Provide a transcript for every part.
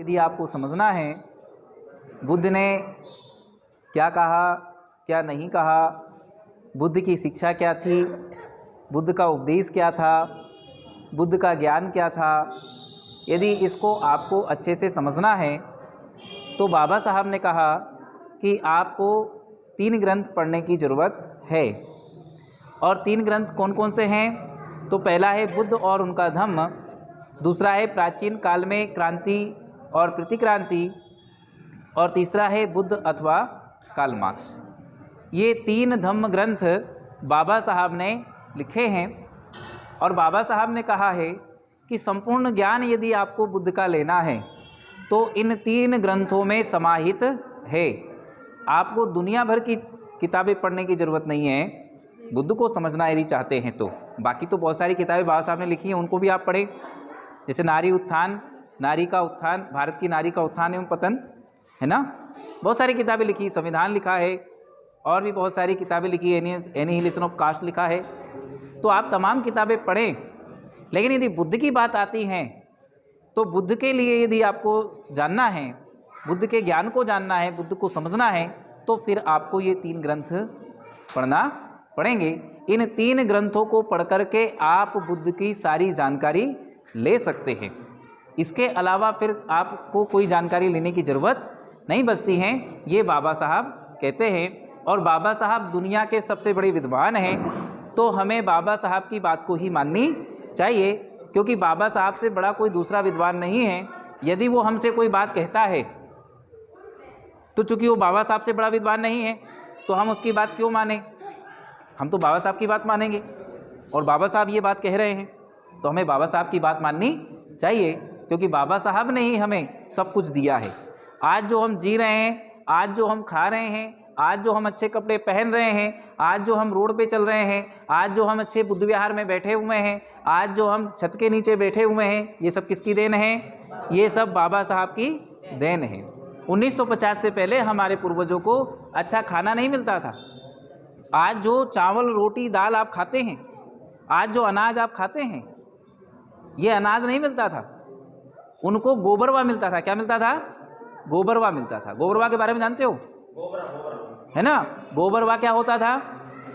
यदि आपको समझना है बुद्ध ने क्या कहा, क्या नहीं कहा, बुद्ध की शिक्षा क्या थी, बुद्ध का उपदेश क्या था, बुद्ध का ज्ञान क्या था, यदि इसको आपको अच्छे से समझना है तो बाबा साहब ने कहा कि आपको 3 ग्रंथ पढ़ने की ज़रूरत है। और 3 ग्रंथ कौन कौन से हैं? तो पहला है बुद्ध और उनका धम्म, दूसरा है प्राचीन काल में क्रांति और प्रतिक्रांति, और तीसरा है बुद्ध अथवा कार्ल मार्क्स। ये 3 धम्म ग्रंथ बाबा साहब ने लिखे हैं। और बाबा साहब ने कहा है कि संपूर्ण ज्ञान यदि आपको बुद्ध का लेना है तो इन 3 ग्रंथों में समाहित है। आपको दुनिया भर की किताबें पढ़ने की ज़रूरत नहीं है बुद्ध को समझना यदि चाहते हैं तो। बाकी तो बहुत सारी किताबें बाबा साहब ने लिखी हैं, उनको भी आप पढ़ें, जैसे नारी उत्थान, नारी का उत्थान, भारत की नारी का उत्थान एवं पतन, है ना। बहुत सारी किताबें लिखी, संविधान लिखा है, और भी बहुत सारी किताबें लिखी, एनिहिलेशन ऑफ कास्ट लिखा है। तो आप तमाम किताबें पढ़ें, लेकिन यदि बुद्ध की बात आती है तो बुद्ध के लिए यदि आपको जानना है, बुद्ध के ज्ञान को जानना है, बुद्ध को समझना है, तो फिर आपको ये 3 ग्रंथ पढ़ना पड़ेंगे। इन 3 ग्रंथों को पढ़ करके आप बुद्ध की सारी जानकारी ले सकते हैं। इसके अलावा फिर आपको कोई जानकारी लेने की ज़रूरत नहीं बचती है, ये बाबा साहब कहते हैं। और बाबा साहब दुनिया के सबसे बड़े विद्वान हैं, तो हमें बाबा साहब की बात को ही माननी चाहिए, क्योंकि बाबा साहब से बड़ा कोई दूसरा विद्वान नहीं है। यदि वो हमसे कोई बात कहता है तो चूंकि वो बाबा साहब से बड़ा विद्वान नहीं है तो हम उसकी बात क्यों माने? हम तो बाबा साहब की बात मानेंगे, और बाबा साहब ये बात कह रहे हैं तो हमें बाबा साहब की बात माननी चाहिए, क्योंकि बाबा साहब ने ही हमें सब कुछ दिया है। आज जो हम जी रहे हैं, आज जो हम खा रहे हैं, आज जो हम अच्छे कपड़े पहन रहे हैं, आज जो हम रोड पे चल रहे हैं, आज जो हम अच्छे बुद्ध विहार में बैठे हुए हैं, आज जो हम छत के नीचे बैठे हुए हैं, ये सब किसकी देन है? ये सब बाबा साहब की देन है। 1950 से पहले हमारे पूर्वजों को अच्छा खाना नहीं मिलता था। आज जो चावल रोटी दाल आप खाते हैं, आज जो अनाज आप खाते हैं, ये अनाज नहीं मिलता था। उनको गोबरवा मिलता था। क्या मिलता था? गोबरवा मिलता था। गोबरवा के बारे में जानते हो? है ना। गोबरवा क्या होता था?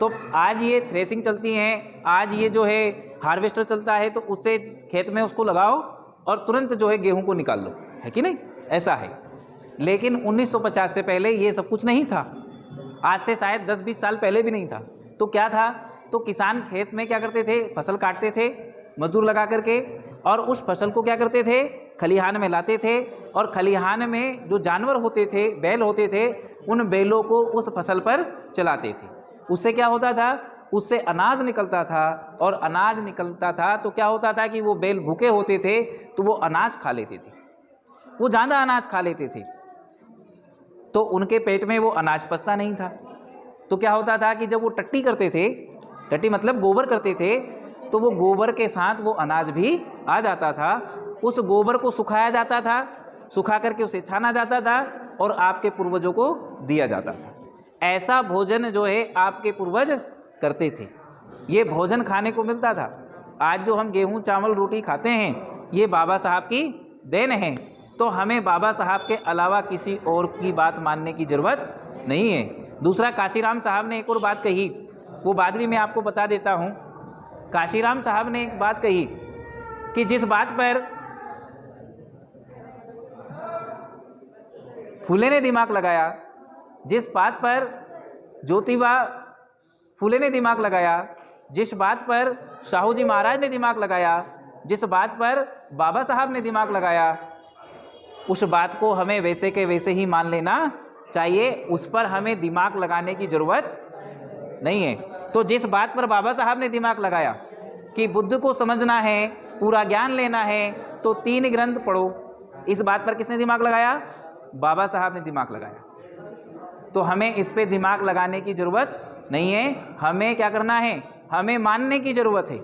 तो आज ये थ्रेसिंग चलती हैं, आज ये जो है हार्वेस्टर चलता है, तो उससे खेत में उसको लगाओ और तुरंत जो है गेहूं को निकाल लो, है कि नहीं? ऐसा है। लेकिन 1950 से पहले ये सब कुछ नहीं था। आज से शायद 10-20 साल पहले भी नहीं था। तो क्या था? तो किसान खेत में क्या करते थे? फसल काटते थे मजदूर लगा करके, और उस फसल को क्या करते थे? खलिहान में लाते थे, और खलिहान में जो जानवर होते थे, बैल होते थे, उन बैलों को उस फसल पर चलाते थे। उससे क्या होता था? उससे अनाज निकलता था, और अनाज निकलता था तो क्या होता था कि वो बैल भूखे होते थे तो वो अनाज खा लेते थे, वो ज़्यादा अनाज खा लेते थे, तो उनके पेट में वो अनाज पचता नहीं था। तो क्या होता था कि जब वो टट्टी करते थे, टट्टी मतलब गोबर करते थे, तो वो गोबर के साथ वो अनाज भी आ जाता था। उस गोबर को सुखाया जाता था, सुखा करके उसे छाना जाता था और आपके पूर्वजों को दिया जाता था। ऐसा भोजन जो है आपके पूर्वज करते थे, ये भोजन खाने को मिलता था। आज जो हम गेहूं चावल रोटी खाते हैं, ये बाबा साहब की देन है। तो हमें बाबा साहब के अलावा किसी और की बात मानने की ज़रूरत नहीं है। दूसरा, काशीराम साहब ने एक और बात कही, वो बात भी मैं आपको बता देता हूँ। काशीराम साहब ने एक बात कही कि जिस बात पर फूले ने दिमाग लगाया, जिस बात पर ज्योतिबा फूले ने दिमाग लगाया, जिस बात पर साहू जी महाराज ने दिमाग लगाया, जिस बात पर बाबा साहब ने दिमाग लगाया, उस बात को हमें वैसे के वैसे ही मान लेना चाहिए। उस पर हमें दिमाग लगाने की ज़रूरत नहीं है। तो जिस बात पर बाबा साहब ने दिमाग लगाया कि बुद्ध को समझना है, पूरा ज्ञान लेना है, तो 3 ग्रंथ पढ़ो, इस बात पर किसने दिमाग लगाया? बाबा साहब ने दिमाग लगाया। तो हमें इस पे दिमाग लगाने की ज़रूरत नहीं है। हमें क्या करना है? हमें मानने की ज़रूरत है,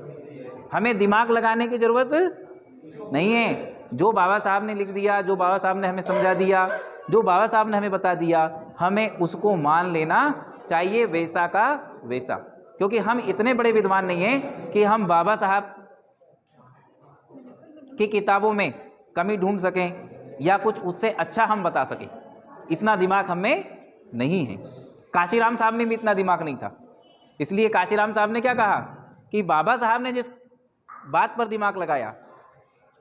हमें दिमाग लगाने की ज़रूरत नहीं है। जो बाबा साहब ने लिख दिया, जो बाबा साहब ने हमें समझा दिया, जो बाबा साहब ने हमें बता दिया, हमें उसको मान लेना चाहिए, वैसा का वैसा। क्योंकि हम इतने बड़े विद्वान नहीं हैं कि हम बाबा साहब की किताबों में कमी ढूंढ सकें, या कुछ उससे अच्छा हम बता सकें, इतना दिमाग हम में नहीं है। काशीराम साहब में भी इतना दिमाग नहीं था। इसलिए काशीराम साहब ने क्या कहा कि बाबा साहब ने जिस बात पर दिमाग लगाया,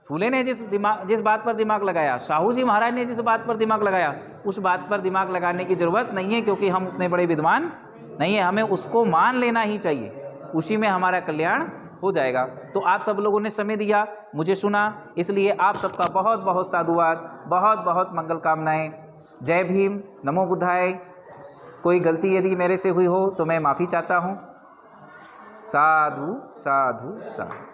फूले ने जिस बात पर दिमाग लगाया, साहू जी महाराज ने जिस बात पर दिमाग लगाया, उस बात पर दिमाग लगाने की ज़रूरत नहीं है, क्योंकि हम उतने बड़े विद्वान नहीं है। हमें उसको मान लेना ही चाहिए, उसी में हमारा कल्याण हो जाएगा। तो आप सब लोगों ने समय दिया, मुझे सुना, इसलिए आप सबका बहुत बहुत साधुवाद, बहुत बहुत मंगल कामनाएं। जय भीम, नमो बुद्धाय। कोई गलती यदि मेरे से हुई हो तो मैं माफ़ी चाहता हूँ। साधु साधु साधु।